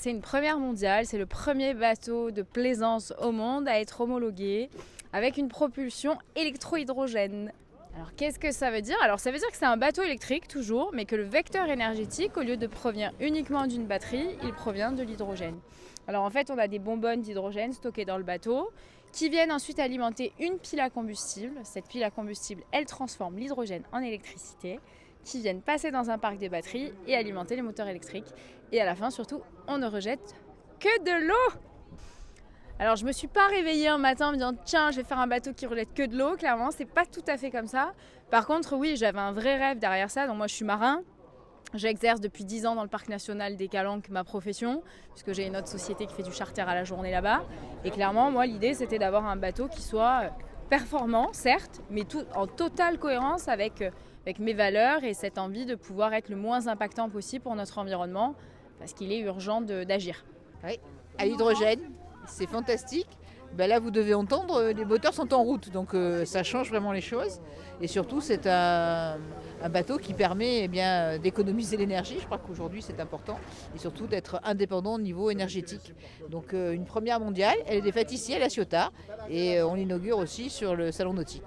C'est une première mondiale, c'est le premier bateau de plaisance au monde à être homologué avec une propulsion électro-hydrogène. Alors qu'est-ce que ça veut dire? Alors ça veut dire que c'est un bateau électrique toujours, mais que le vecteur énergétique, au lieu de provenir uniquement d'une batterie, il provient de l'hydrogène. Alors en fait, on a des bonbonnes d'hydrogène stockées dans le bateau qui viennent ensuite alimenter une pile à combustible. Cette pile à combustible, elle transforme l'hydrogène en électricité qui viennent passer dans un parc des batteries et alimenter les moteurs électriques. Et à la fin, surtout, on ne rejette que de l'eau. Alors je me suis pas réveillée un matin en me disant tiens, je vais faire un bateau qui rejette que de l'eau. Clairement, c'est pas tout à fait comme ça. Par contre, oui, j'avais un vrai rêve derrière ça. Donc moi, je suis marin. J'exerce depuis 10 ans dans le parc national des Calanques ma profession, puisque j'ai une autre société qui fait du charter à la journée là-bas. Et clairement, moi, l'idée, c'était d'avoir un bateau qui soit performant, certes, mais tout en totale cohérence avec mes valeurs et cette envie de pouvoir être le moins impactant possible pour notre environnement, parce qu'il est urgent d'agir. Oui, à l'hydrogène, c'est fantastique. Ben là, vous devez entendre, les moteurs sont en route, donc ça change vraiment les choses. Et surtout, c'est un bateau qui permet d'économiser l'énergie. Je crois qu'aujourd'hui, c'est important. Et surtout d'être indépendant au niveau énergétique. Donc une première mondiale, elle est faite ici à La Ciotat. Et on l'inaugure aussi sur le salon nautique.